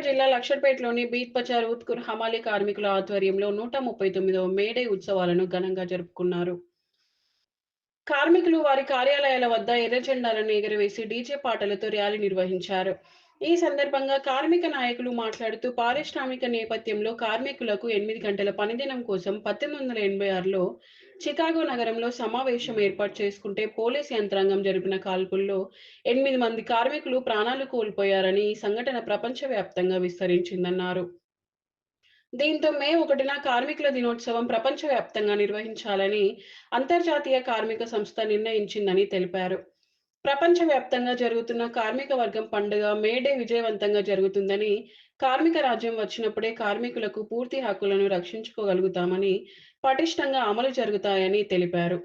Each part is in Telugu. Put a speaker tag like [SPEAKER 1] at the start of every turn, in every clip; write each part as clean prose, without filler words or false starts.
[SPEAKER 1] జిల్లా లక్షడ్పేటలోని బీట్ బజార్ ఉత్కూర్ హమాలీ కార్మికుల ఆధ్వర్యంలో 139వ మేడే ఉత్సవాలను ఘనంగా జరుపుకున్నారు. కార్మికులు వారి కార్యాలయాల వద్ద ఎర్ర జెండాలను ఎగురవేసి డీజే పాటలతో ర్యాలీ నిర్వహించారు. ఈ సందర్భంగా కార్మిక నాయకులు మాట్లాడుతూ పారిశ్రామిక నేపథ్యంలో కార్మికులకు 8 గంటల పనిదినం కోసం 1886లో చికాగో నగరంలో సమావేశం ఏర్పాటు చేసుకుంటే పోలీసు యంత్రాంగం జరిపిన కాల్పుల్లో 8 మంది కార్మికులు ప్రాణాలు కోల్పోయారని ఈ సంఘటన ప్రపంచవ్యాప్తంగా విస్తరించిందన్నారు. దీంతో మే 1న కార్మికుల దినోత్సవం ప్రపంచవ్యాప్తంగా నిర్వహించాలని అంతర్జాతీయ కార్మిక సంస్థ నిర్ణయించిందని తెలిపారు. ప్రపంచవ్యాప్తంగా జరుగుతున్న కార్మిక వర్గం పండుగ మే డే విజయవంతంగా జరుగుతుందని, కార్మిక రాజ్యం వచ్చినప్పుడే కార్మికులకు పూర్తి హక్కులను రక్షించుకోగలుగుతామని, పటిష్టంగా అమలు జరుగుతాయని తెలిపారు.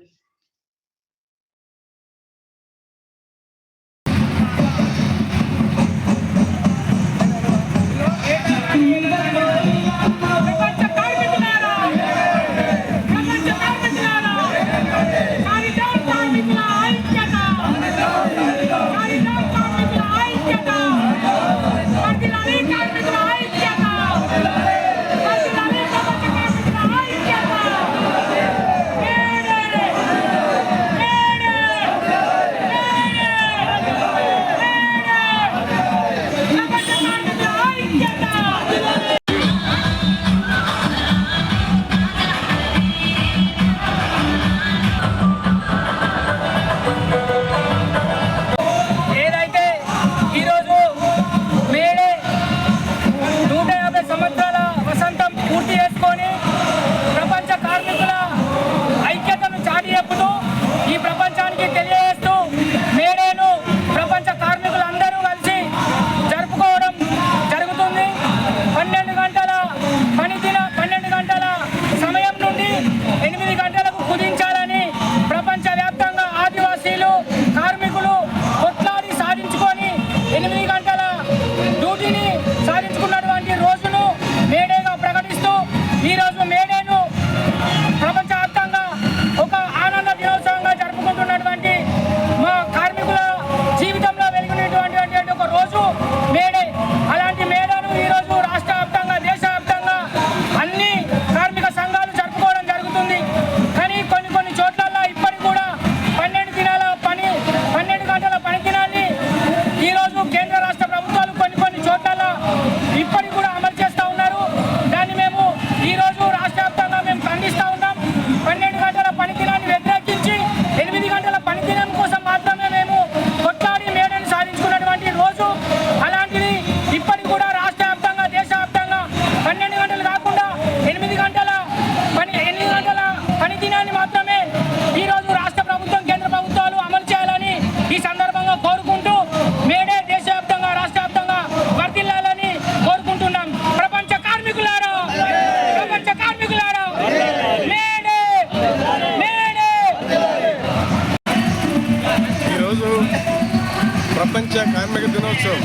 [SPEAKER 2] ప్రపంచ కార్మిక దినోత్సవం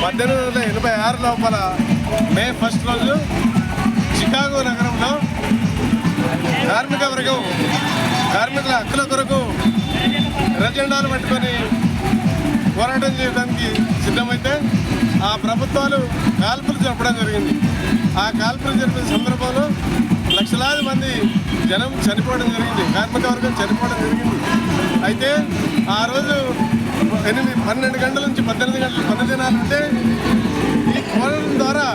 [SPEAKER 2] 1886 లోపల మే 1 రోజు చికాగో నగరంలో కార్మిక వర్గం కార్మికుల హక్కుల కొరకు ఎర్రజెండాలు పట్టుకొని పోరాటం చేయడానికి సిద్ధమైతే ఆ ప్రభుత్వాలు కాల్పులు జరపడం జరిగింది. ఆ కాల్పులు జరిపిన సందర్భంలో లక్షలాది మంది జనం చనిపోవడం జరిగింది, కార్మిక వర్గం చనిపోవడం జరిగింది. అయితే ఆ రోజు 12 గంటల నుంచి 18 గంటలు పని దినాలంటే ఈ పోరాటం ద్వారా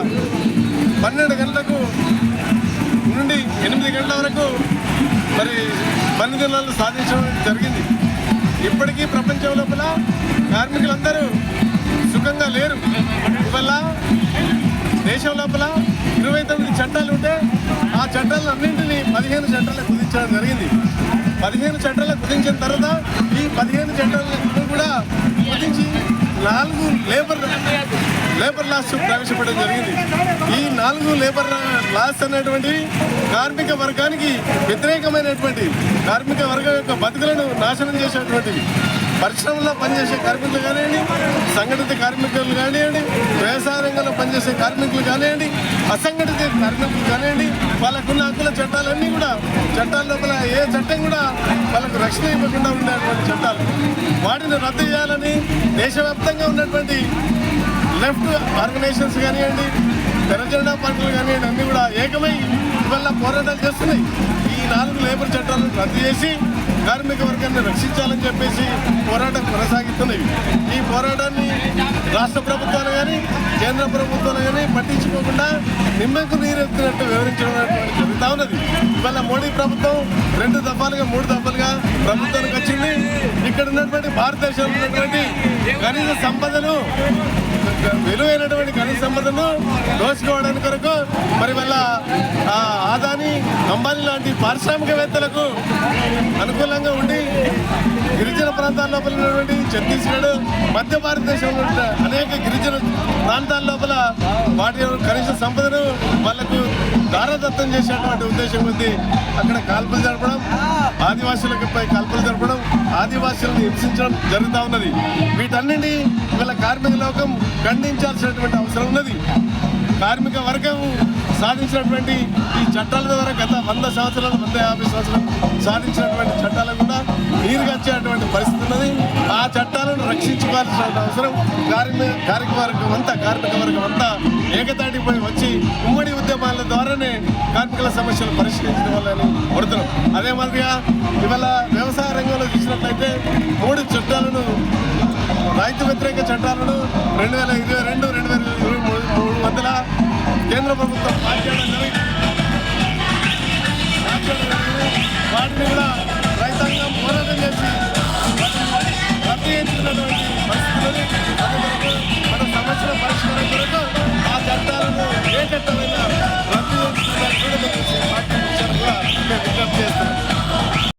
[SPEAKER 2] 12 గంటలకు నుండి 8 గంటల వరకు మరి పని దినాలు సాధించడం జరిగింది. ఇప్పటికీ ప్రపంచం లోపల కార్మికులందరూ సుఖంగా లేరు. ఇవల్ల దేశం లోపల 29 చట్టాలు ఉంటే ఆ చట్టాలన్నింటినీ 15 చట్టాలకు కుదించడం జరిగింది. 15 చట్టాలకు కుదించిన తర్వాత ఈ 15 చట్టాలను కూడా కుదించి 4 లేబర్ లాస్ ప్రవేశపెట్టడం జరిగింది. ఈ 4 లేబర్ లాస్ అనేటువంటివి కార్మిక వర్గానికి వ్యతిరేకమైనటువంటి, కార్మిక వర్గం యొక్క బతుకులను నాశనం చేసేటువంటివి. పరిశ్రమలో పనిచేసే కార్మికులు కానివ్వండి, సంఘటిత కార్మికులు కానివ్వండి, వ్యవసాయ రంగంలో పనిచేసే కార్మికులు కానివ్వండి, అసంఘటిత కార్మికులు కానివ్వండి, వాళ్ళకున్న హక్కుల చట్టాలన్నీ కూడా చట్టాల లోపల ఏ చట్టం కూడా వాళ్ళకు రక్షణ ఇవ్వకుండా ఉండేటువంటి చట్టాలు, వాటిని రద్దు చేయాలని దేశవ్యాప్తంగా ఉన్నటువంటి లెఫ్ట్ ఆర్గనైజేషన్స్ కానివ్వండి, తెరజెండా పార్టీలు కానివ్వండి, అన్నీ కూడా ఏకమై ఇవల్ల పోరాటాలు చేస్తున్నాయి. ఈ 4 లేబర్ చట్టాలను రద్దు చేసి కార్మిక వర్గాన్ని రక్షించాలని చెప్పేసి పోరాటం కొనసాగుతున్నవి. ఈ పోరాటాన్ని రాష్ట్ర ప్రభుత్వాలు కానీ కేంద్ర ప్రభుత్వాలు కానీ పట్టించుకోకుండా నిమ్మకు నీరెత్తినట్టు వివరించడం జరుగుతూ ఉన్నది. ఇవాళ మోడీ ప్రభుత్వం 2 దఫాలుగా 3 దఫాలుగా ప్రభుత్వానికి వచ్చింది. ఇక్కడ ఉన్నటువంటి భారతదేశంలో ఉన్నటువంటి ఖనిజ సంపదను, విలువైనటువంటి ఖనిజ సంపదను దోచుకోవడానికి కొరకు మరి వల్ల ఆదాని, అంబానీ లాంటి పారిశ్రామికవేత్తలకు అనుకూలంగా ఉండి గిరిజన ప్రాంతాల లోపల ఉన్నటువంటి ఛత్తీస్గఢ్, మధ్య భారతదేశంలో ఉన్న అనేక గిరిజన ప్రాంతాల లోపల వాటి ఖనిజ సంపదను వాళ్లకు దారదత్తం చేసేటువంటి ఉద్దేశం ఉంది. అక్కడ కాల్పులు జరపడం, ఆదివాసులపై కాల్పులు జరపడం, ఆదివాసులను హింసించడం జరుగుతూ ఉన్నది. వీటన్నింటి వీళ్ళ కార్మిక లోకం ఖండించాల్సినటువంటి అవసరం ఉన్నది. కార్మిక వర్గం సాధించినటువంటి ఈ చట్టాల ద్వారా గత 100 సంవత్సరాలు 150 సంవత్సరాలు సాధించినటువంటి చట్టాలకు కూడా నీరుగచ్చేటువంటి పరిస్థితి ఉన్నది. ఆ చట్టాలను రక్షించుకోవాల్సిన అవసరం కార్మిక వర్గం అంతా ఏకతాటిపై వచ్చి ఉమ్మడి ఉద్యమాల ద్వారానే కార్మికుల సమస్యలు పరిష్కరించడం వల్లని కోరుతున్నాం. అదే మాదిరిగా ఇవాళ వ్యవసాయ రంగంలో చూసినట్లయితే 3 చట్టాలను, రైతు వ్యతిరేక చట్టాలను 2022, 2023 మధ్యలో కేంద్ర ప్రభుత్వం వాటిని కూడా